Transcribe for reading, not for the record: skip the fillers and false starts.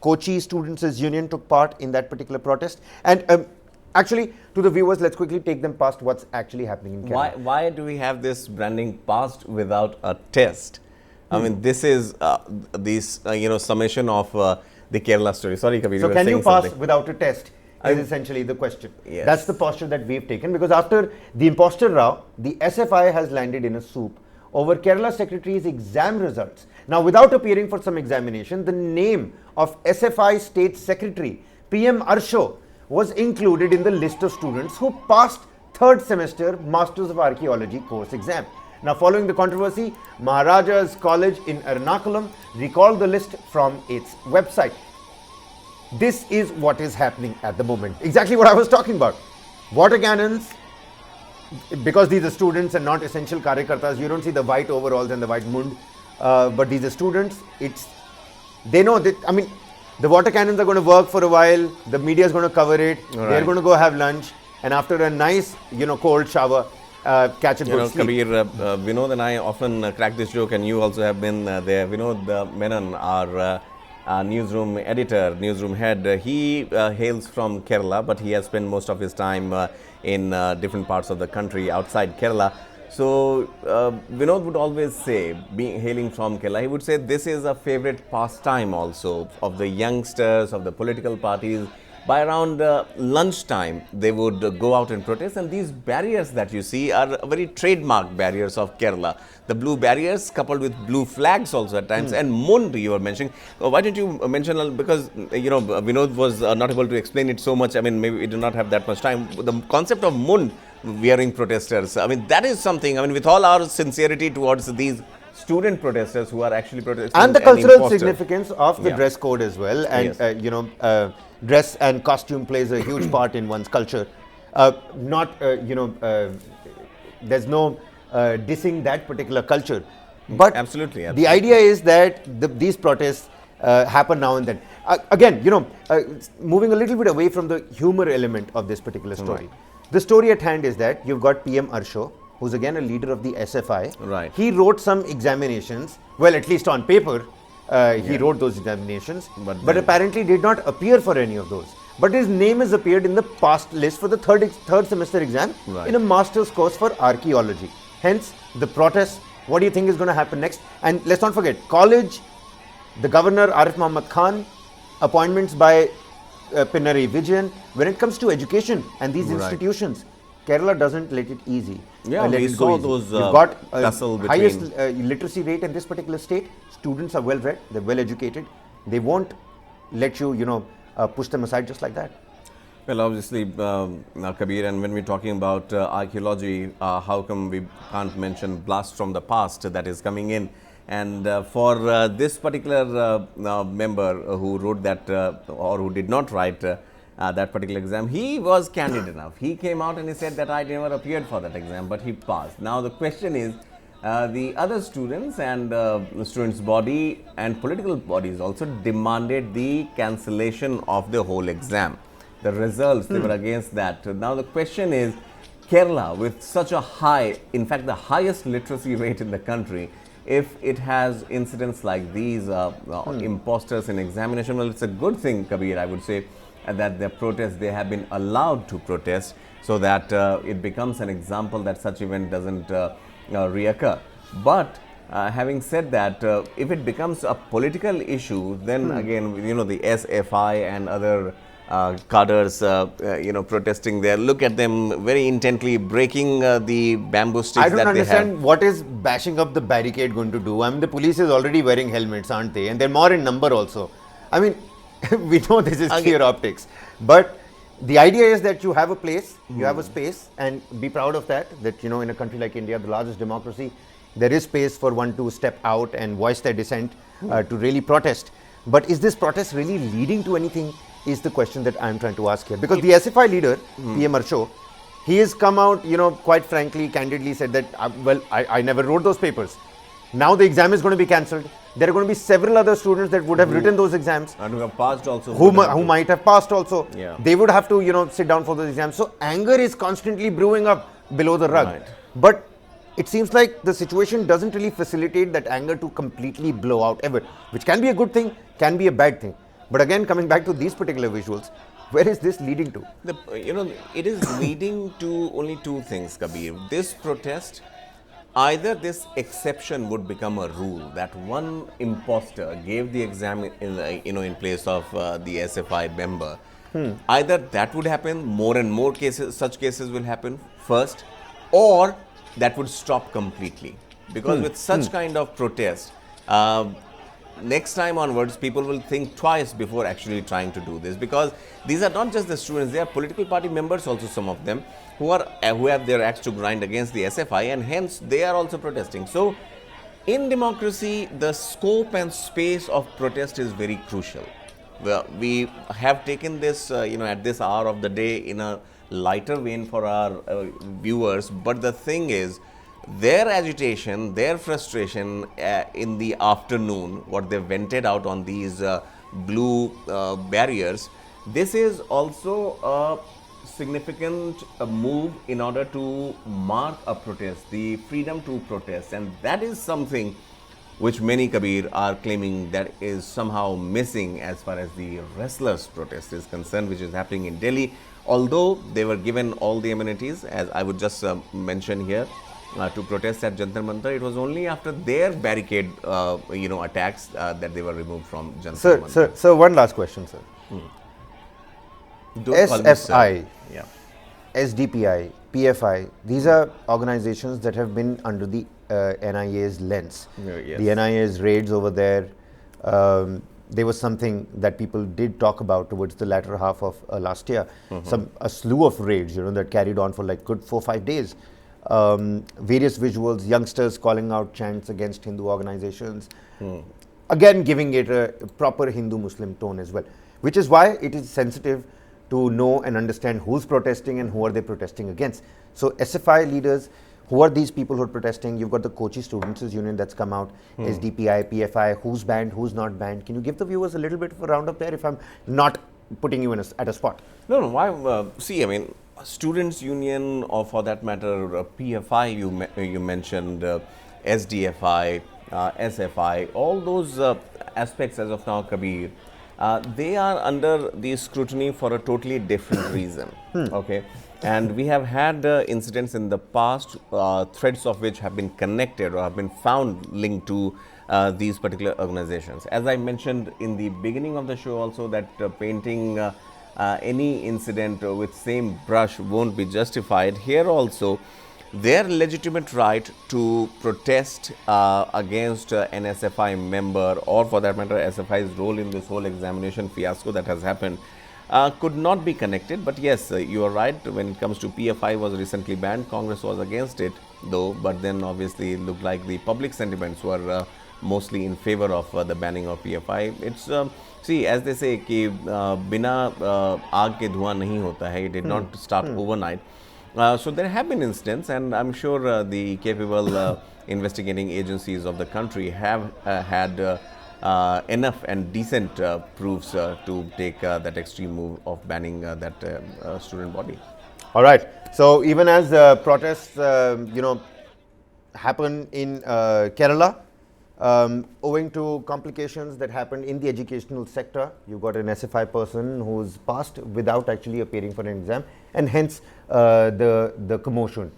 Kochi Students' Union took part in that particular protest. And actually, to the viewers, let's quickly take them past what's actually happening in Kerala. Why do we have this branding passed without a test? I mean, this is summation of the Kerala story. Sorry, Kabir. So can you pass without a test? Is essentially the question. Yes. That's the posture that we've taken, because after the imposter row, the SFI has landed in a soup over Kerala Secretary's exam results. Now, without appearing for some examination, the name of SFI State Secretary PM Arshaw was included in the list of students who passed third semester Masters of Archaeology course exam. Now, following the controversy, Maharaja's College in Ernakulam recalled the list from its website. This is what is happening at the moment. Exactly what I was talking about. Water cannons, because these are students and not essential karyakartas, you don't see the white overalls and the white mund, but these are students. They know that, I mean, the water cannons are going to work for a while, the media is going to cover it, they're going to go have lunch, and after a nice, cold shower, catch a good sleep. Kabir, Vinod and I often crack this joke, and you also have been there. Vinod Menon, our newsroom editor, newsroom head, he hails from Kerala, but he has spent most of his time in different parts of the country outside Kerala. So Vinod would always say, hailing from Kerala, he would say this is a favorite pastime also of the youngsters, of the political parties. By around lunchtime, they would go out and protest, and these barriers that you see are very trademark barriers of Kerala. The blue barriers coupled with blue flags also at times, and Mund you were mentioning. Why didn't you mention, because Vinod was not able to explain it so much. I mean, maybe we did not have that much time. The concept of Mund wearing protesters, I mean, that is something, I mean, with all our sincerity towards these student protesters who are actually protesting. And the cultural significance of the dress code as well, and yes. Dress and costume plays a huge part in one's culture. There's no dissing that particular culture. But absolutely. The idea is that these protests happen now and then. Again, moving a little bit away from the humor element of this particular story. Right. The story at hand is that you've got PM Arshaw, who's again a leader of the SFI. Right. He wrote some examinations, well, at least on paper, he wrote those examinations, but apparently did not appear for any of those. But his name has appeared in the passed list for the third semester exam in a master's course for archaeology. Hence, the protest. What do you think is going to happen next? And let's not forget, college, the governor, Arif Muhammad Khan, appointments by Pinari Vijayan. When it comes to education and these institutions, Kerala doesn't let it easy. Yeah, we saw those You've got highest literacy rate in this particular state. Students are well read, they're well educated. They won't let you, push them aside just like that. Well, obviously, Kabir, and when we're talking about archaeology, how come we can't mention blast from the past that is coming in? And for this particular member who wrote that or who did not write that particular exam, he was candid enough. He came out and he said that I never appeared for that exam, but he passed. Now the question is, the other students and the students' body and political bodies also demanded the cancellation of the whole exam. The results, they were against that. Now the question is, Kerala, with such a high, in fact the highest literacy rate in the country, if it has incidents like these, imposters in examination, well, it's a good thing, Kabir, I would say, that the protests, they have been allowed to protest, so that it becomes an example that such event doesn't reoccur. But having said that, if it becomes a political issue, then again, the SFI and other cadres, protesting there, look at them very intently breaking the bamboo sticks that they have. I don't understand what is bashing up the barricade going to do. I mean, the police is already wearing helmets, aren't they? And they're more in number also. I mean, we know this is clear optics, but the idea is that you have a place, you have a space, and be proud of that, in a country like India, the largest democracy, there is space for one to step out and voice their dissent, to really protest. But is this protest really leading to anything, is the question that I'm trying to ask here. Because the SFI leader, PM Arshaw, he has come out, quite frankly, candidly said that, I never wrote those papers. Now the exam is going to be cancelled. There are going to be several other students that would have written those exams. And who have passed also. Who might have passed also. Yeah. They would have to, sit down for those exams. So anger is constantly brewing up below the rug. Right. But it seems like the situation doesn't really facilitate that anger to completely blow out ever, which can be a good thing, can be a bad thing. But again, coming back to these particular visuals, where is this leading to? It is leading to only two things, Kabir. This protest, either this exception would become a rule that one imposter gave the exam in place of the SFI member. Either that would happen, more and more cases, such cases will happen first, or that would stop completely. Because with such kind of protest, next time onwards, people will think twice before actually trying to do this, because these are not just the students; they are political party members also. Some of them who have their axe to grind against the SFI, and hence they are also protesting. So, in democracy, the scope and space of protest is very crucial. Well, we have taken this, at this hour of the day in a lighter vein for our viewers, but the thing is, their agitation, their frustration in the afternoon, what they vented out on these blue barriers, this is also a significant move in order to mark a protest, the freedom to protest, and that is something which many, Kabir, are claiming that is somehow missing as far as the restless protest is concerned, which is happening in Delhi. Although they were given all the amenities, as I would just mention here, to protest at Jantar Mantar, it was only after their barricade, attacks that they were removed from Jantar Mantar. Sir, one last question, sir. Don't call me sir. SFI, Yeah. SDPI, PFI, these are organizations that have been under the NIA's lens. Yes. The NIA's raids over there, there was something that people did talk about towards the latter half of last year. A slew of raids, that carried on for like good 4-5 days. Various visuals, youngsters calling out chants against Hindu organizations. Again, giving it a proper Hindu-Muslim tone as well, which is why it is sensitive to know and understand who's protesting and who are they protesting against. So SFI leaders, who are these people who are protesting? You've got the Kochi Students' Union that's come out, SDPI, PFI, who's banned, who's not banned. Can you give the viewers a little bit of a roundup there if I'm not putting you at a spot? No, why? Students' Union, or for that matter, PFI, you mentioned, SDFI, SFI, all those aspects as of now, Kabir, they are under the scrutiny for a totally different reason. Okay. And we have had incidents in the past, threads of which have been connected or have been found linked to these particular organizations. As I mentioned in the beginning of the show also, that painting any incident with same brush won't be justified. Here also, their legitimate right to protest against an SFI member, or for that matter SFI's role in this whole examination fiasco that has happened, could not be connected. But yes, you are right, when it comes to PFI was recently banned, Congress was against it though, but then obviously it looked like the public sentiments were mostly in favor of the banning of PFI. It's see, as they say कि बिना आग के धुआं नहीं होता है, it did not start overnight. So there have been incidents, and I'm sure the capable investigating agencies of the country have had enough and decent proofs to take that extreme move of banning that student body. All right. So even as protests, happen in Kerala, owing to complications that happened in the educational sector, you got an SFI person who's passed without actually appearing for an exam, and hence the commotion.